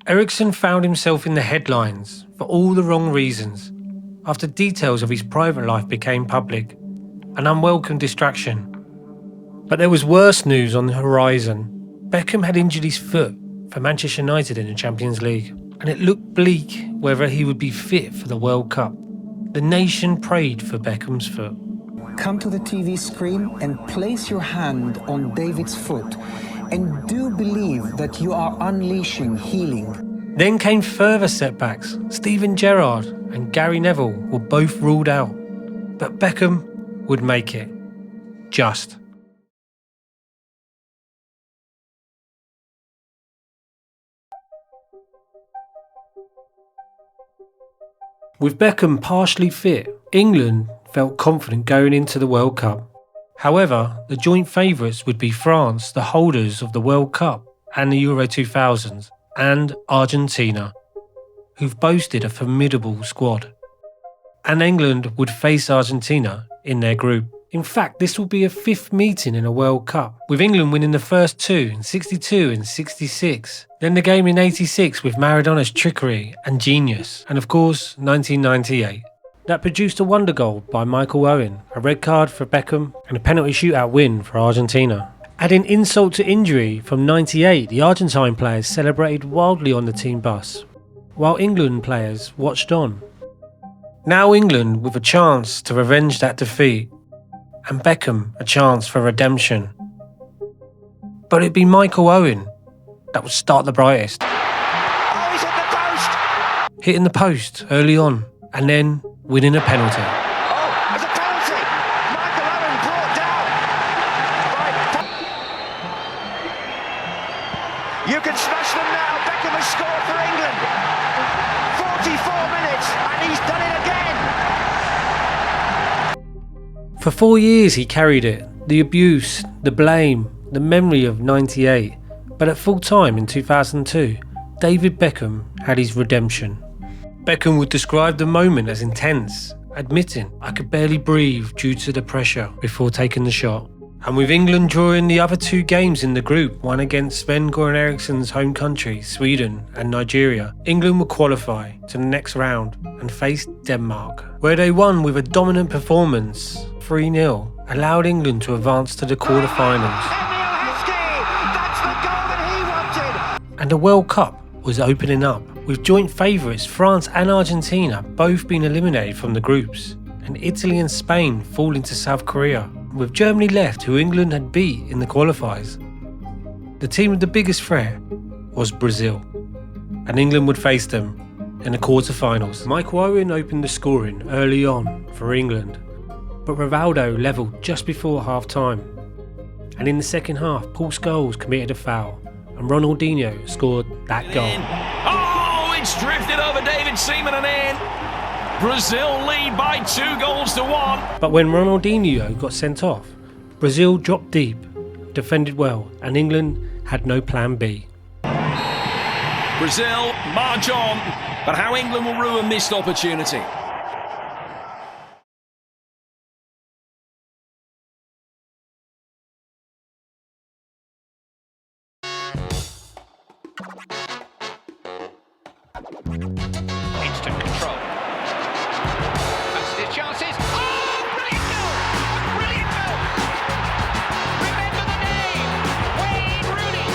S2: Eriksson found himself in the headlines for all the wrong reasons, after details of his private life became public, an unwelcome distraction. But there was worse news on the horizon. Beckham had injured his foot for Manchester United in the Champions League, and it looked bleak whether he would be fit for the World Cup. The nation prayed for Beckham's foot.
S6: Come to the TV screen and place your hand on David's foot, and do believe that you are unleashing healing.
S2: Then came further setbacks. Steven Gerrard and Gary Neville were both ruled out, but Beckham would make it. Just. With Beckham partially fit, England felt confident going into the World Cup. However, the joint favourites would be France, the holders of the World Cup and the Euro 2000, and Argentina, who've boasted a formidable squad. And England would face Argentina in their group. In fact, this will be a 5th meeting in a World Cup, with England winning the first 2 in 62 and 66. Then the game in 86 with Maradona's trickery and genius, and of course 1998. That produced a wonder goal by Michael Owen, a red card for Beckham, and a penalty shootout win for Argentina. Adding insult to injury, from 98 the Argentine players celebrated wildly on the team bus, while England players watched on. Now England with a chance to revenge that defeat, and Beckham a chance for redemption. But it'd be Michael Owen that would start the brightest.
S15: Oh, he's hit the post!
S2: Hitting the post early on, and then winning a penalty.
S15: Oh, there's a penalty! Michael Owen brought down by... You can smash them now. Beckham has scored for England. 44 minutes, and he's done it again.
S2: For 4 years he carried it. The abuse, the blame, the memory of 98. But at full time in 2002, David Beckham had his redemption. Beckham would describe the moment as intense, admitting, "I could barely breathe due to the pressure," before taking the shot. And with England drawing the other 2 games in the group, one against Sven-Göran Eriksson's home country, Sweden, and Nigeria, England would qualify to the next round and face Denmark, where they won with a dominant performance, 3-0, allowed England to advance to the quarter-finals.
S15: That's the goal that he wanted!
S2: And the World Cup was opening up, with joint favourites France and Argentina both being eliminated from the groups, and Italy and Spain falling to South Korea, with Germany left, who England had beat in the qualifiers. The team with the biggest threat was Brazil, and England would face them in the quarter-finals. Michael Owen opened the scoring early on for England, but Rivaldo levelled just before half-time. And in the second half, Paul Scholes committed a foul, and Ronaldinho scored that goal.
S8: Oh, it's drifted over David Seaman and in. Brazil lead by 2-1.
S2: But when Ronaldinho got sent off, Brazil dropped deep, defended well, and England had no plan B.
S8: Brazil march on, but how England will rue a missed opportunity.
S15: Instant control. That's his chances. Oh, brilliant goal! Brilliant goal! Remember the name, Wayne Rooney.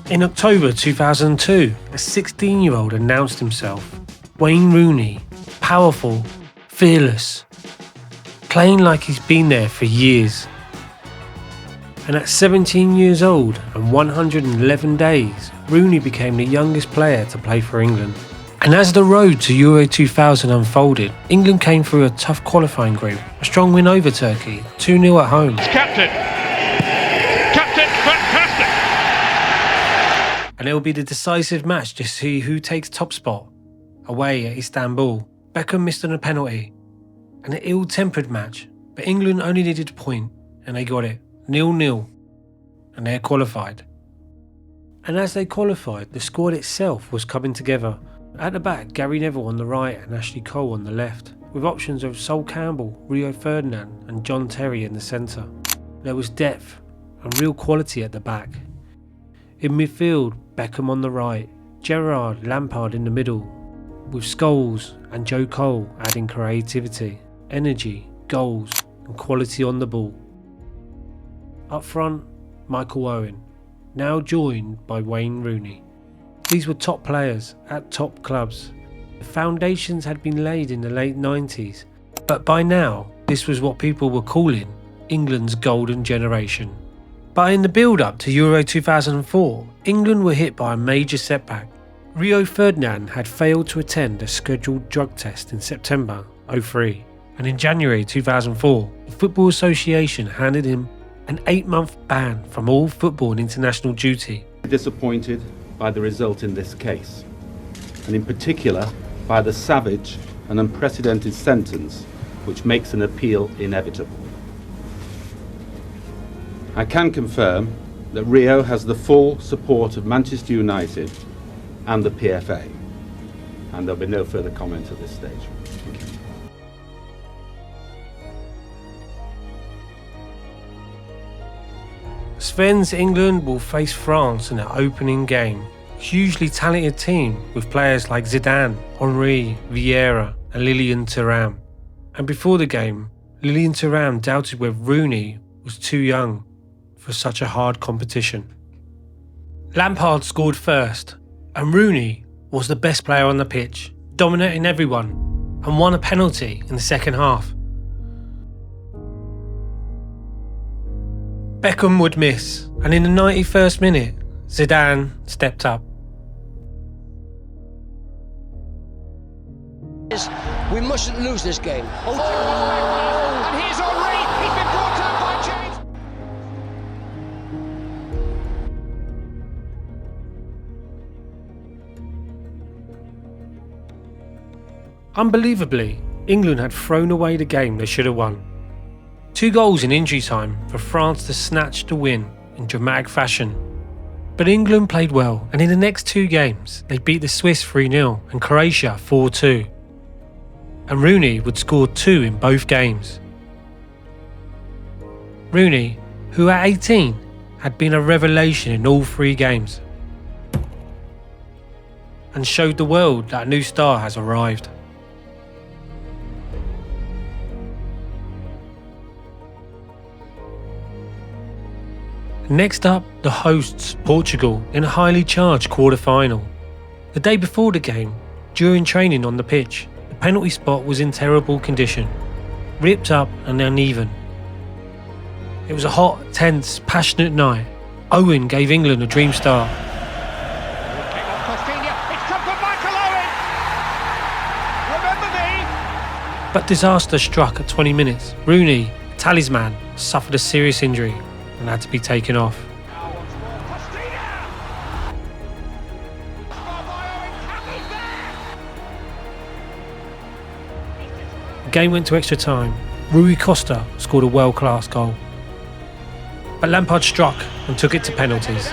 S2: In October 2002, a 16-year-old announced himself, Wayne Rooney, powerful, fearless, playing like he's been there for years. And at 17 years old and 111 days, Rooney became the youngest player to play for England. And as the road to Euro 2000 unfolded, England came through a tough qualifying group, a strong win over Turkey, 2-0 at home.
S15: Captain, fantastic!
S2: And it will be the decisive match to see who takes top spot. Away at Istanbul, Beckham missed on a penalty. An ill-tempered match, but England only needed a point, and they got it, 0-0, and they're qualified. And as they qualified, the squad itself was coming together. At the back, Gary Neville on the right and Ashley Cole on the left, with options of Sol Campbell, Rio Ferdinand and John Terry in the centre. There was depth and real quality at the back. In midfield, Beckham on the right, Gerrard, Lampard in the middle, with Scholes and Joe Cole adding creativity, energy, goals and quality on the ball. Up front, Michael Owen, now joined by Wayne Rooney. These were top players at top clubs. The foundations had been laid in the late 90s, but by now this was what people were calling England's golden generation. But in the build-up to Euro 2004, England were hit by a major setback. Rio Ferdinand had failed to attend a scheduled drug test in September 2003, and in January 2004, the Football Association handed him an 8-month ban from all football and international duty.
S9: Disappointed by the result in this case, and in particular by the savage and unprecedented sentence which makes an appeal inevitable. I can confirm that Rio has the full support of Manchester United and the PFA, and there'll be no further comment at this stage. Thank you.
S2: Sven's England will face France in their opening game. A hugely talented team with players like Zidane, Henry, Vieira and Lilian Thuram. And before the game, Lilian Thuram doubted whether Rooney was too young for such a hard competition. Lampard scored first, and Rooney was the best player on the pitch, dominating everyone, and won a penalty in the second half. Beckham would miss, and in the 91st minute, Zidane stepped up.
S10: We mustn't lose this game.
S15: And here's Henry, he's been brought down by James.
S2: Unbelievably, England had thrown away the game they should have won. 2 goals in injury time for France to snatch the win in dramatic fashion. But England played well, and in the next 2 games they beat the Swiss 3-0 and Croatia 4-2. And Rooney would score 2 in both games. Rooney, who at 18 had been a revelation in all 3 games, and showed the world that a new star has arrived. Next up, the hosts, Portugal, in a highly charged quarter-final. The day before the game, during training on the pitch, the penalty spot was in terrible condition, ripped up and uneven. It was a hot, tense, passionate night. Owen gave England a dream start. But disaster struck at 20 minutes. Rooney, talisman, suffered a serious injury and had to be taken off. The game went to extra time. Rui Costa scored a world-class goal. But Lampard struck and took it to penalties.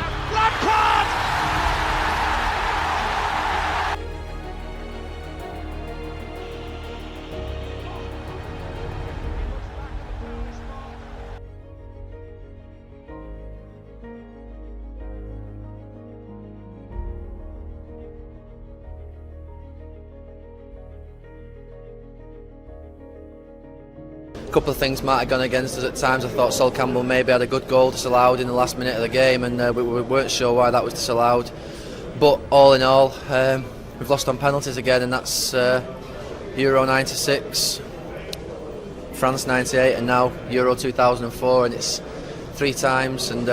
S11: couple of things might have gone against us at times. I thought Sol Campbell maybe had a good goal disallowed in the last minute of the game, and we weren't sure why that was disallowed. But all in all, we've lost on penalties again, and that's Euro 96, France 98, and now Euro 2004, and it's 3 times, and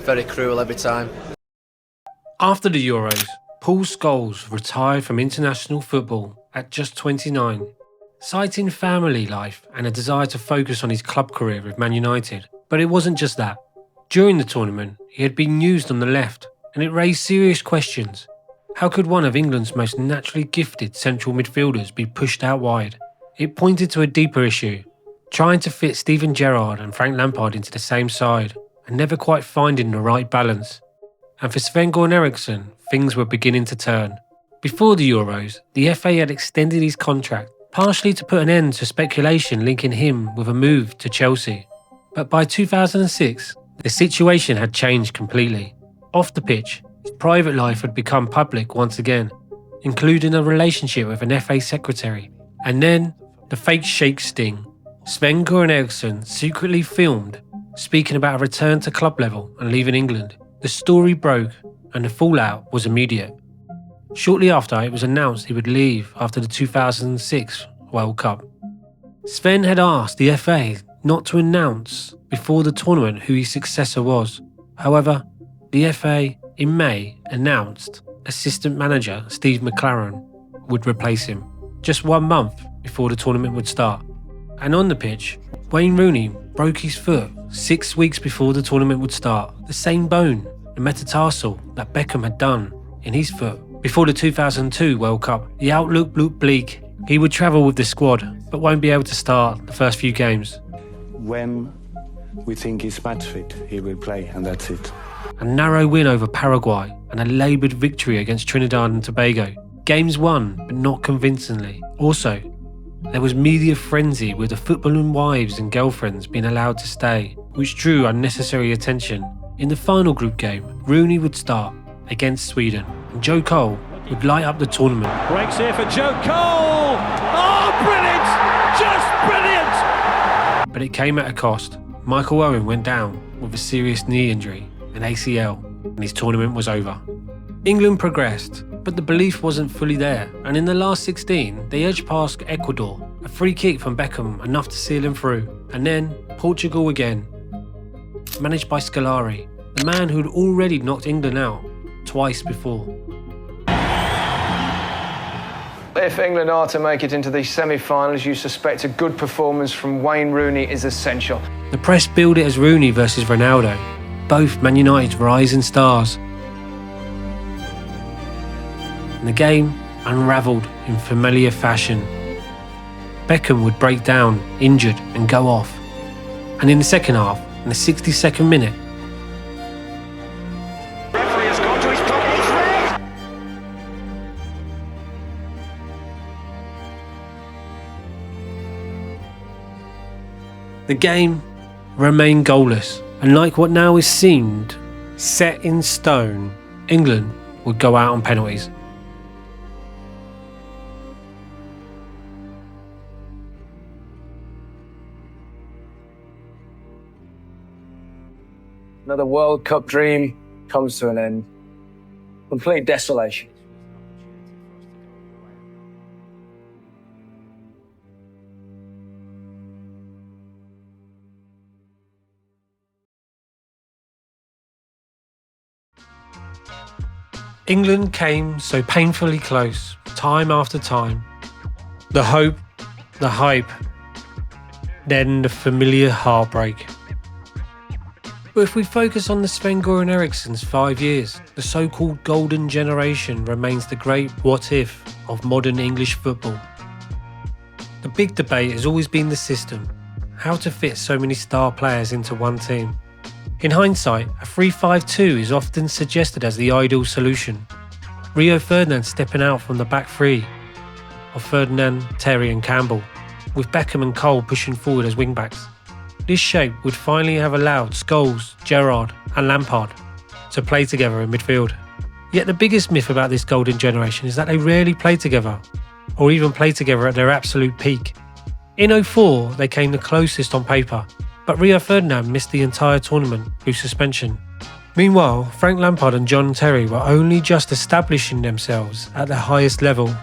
S11: very cruel every time.
S2: After the Euros, Paul Scholes retired from international football at just 29, citing family life and a desire to focus on his club career with Man United. But it wasn't just that. During the tournament, he had been used on the left, and it raised serious questions. How could one of England's most naturally gifted central midfielders be pushed out wide? It pointed to a deeper issue, trying to fit Steven Gerrard and Frank Lampard into the same side, and never quite finding the right balance. And for Sven-Göran Eriksson, things were beginning to turn. Before the Euros, the FA had extended his contract, partially to put an end to speculation linking him with a move to Chelsea. But by 2006, the situation had changed completely. Off the pitch, his private life had become public once again, including a relationship with an FA secretary. And then, the fake shake sting. Sven-Göran Eriksson secretly filmed, speaking about a return to club level and leaving England. The story broke, and the fallout was immediate. Shortly after, it was announced he would leave after the 2006 World Cup. Sven had asked the FA not to announce before the tournament who his successor was. However, the FA in May announced assistant manager Steve McClaren would replace him, just 1 month before the tournament would start. And on the pitch, Wayne Rooney broke his foot 6 weeks before the tournament would start. The same bone, the metatarsal, that Beckham had done in his foot. Before the 2002 World Cup, the outlook looked bleak. He would travel with the squad, but won't be able to start the first few games.
S14: When we think he's match fit, he will play, and that's it.
S2: A narrow win over Paraguay and a laboured victory against Trinidad and Tobago. Games won, but not convincingly. Also, there was media frenzy with the footballing wives and girlfriends being allowed to stay, which drew unnecessary attention. In the final group game, Rooney would start against Sweden, and Joe Cole would light up the tournament.
S15: Breaks here for Joe Cole! Oh, brilliant! Just brilliant!
S2: But it came at a cost. Michael Owen went down with a serious knee injury, an ACL, and his tournament was over. England progressed, but the belief wasn't fully there, and in the last 16, they edged past Ecuador, a free kick from Beckham enough to seal him through, and then Portugal again, managed by Scolari, the man who'd already knocked England out twice before.
S22: If England are to make it into the semi-finals, you suspect a good performance from Wayne Rooney is essential.
S2: The press billed it as Rooney versus Ronaldo, both Man United's rising stars. And the game unravelled in familiar fashion. Beckham would break down, injured, and go off. And in the second half, in the 62nd minute,
S15: Referee has gone to his pocket, it's red!
S2: the game remained goalless. And like what now is seemed set in stone, England would go out on penalties.
S22: Another World Cup dream comes to an end. Complete desolation.
S2: England came so painfully close, time after time. The hope, the hype, then the familiar heartbreak. But if we focus on the Sven-Göran Eriksson's 5 years, the so-called golden generation remains the great what-if of modern English football. The big debate has always been the system, how to fit so many star players into one team. In hindsight, a 3-5-2 is often suggested as the ideal solution. Rio Ferdinand stepping out from the back three of Ferdinand, Terry and Campbell, with Beckham and Cole pushing forward as wing-backs. This shape would finally have allowed Scholes, Gerrard and Lampard to play together in midfield. Yet the biggest myth about this golden generation is that they rarely play together, or even play together at their absolute peak. In 2004, they came the closest on paper, but Rio Ferdinand missed the entire tournament through suspension. Meanwhile, Frank Lampard and John Terry were only just establishing themselves at their highest level.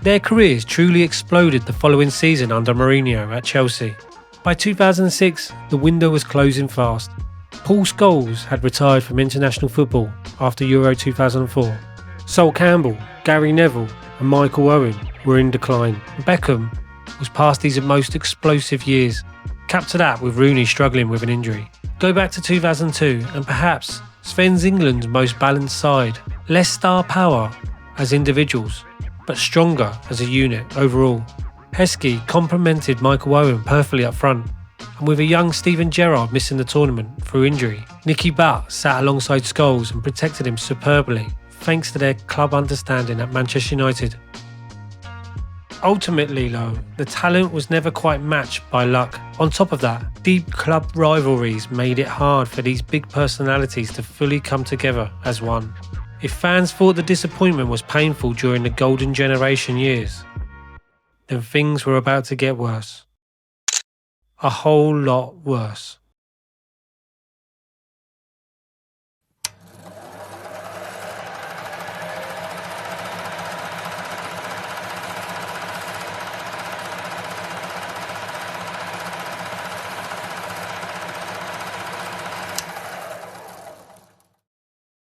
S2: Their careers truly exploded the following season under Mourinho at Chelsea. By 2006, the window was closing fast. Paul Scholes had retired from international football after Euro 2004. Sol Campbell, Gary Neville and Michael Owen were in decline. Beckham was past his most explosive years, capped to that with Rooney struggling with an injury. Go back to 2002 and perhaps Sven's England's most balanced side. Less star power as individuals, but stronger as a unit overall. Heskey complemented Michael Owen perfectly up front, and with a young Steven Gerrard missing the tournament through injury, Nicky Butt sat alongside Scholes and protected him superbly, thanks to their club understanding at Manchester United. Ultimately though, the talent was never quite matched by luck. On top of that, deep club rivalries made it hard for these big personalities to fully come together as one. If fans thought the disappointment was painful during the Golden Generation years, then things were about to get worse. A whole lot worse.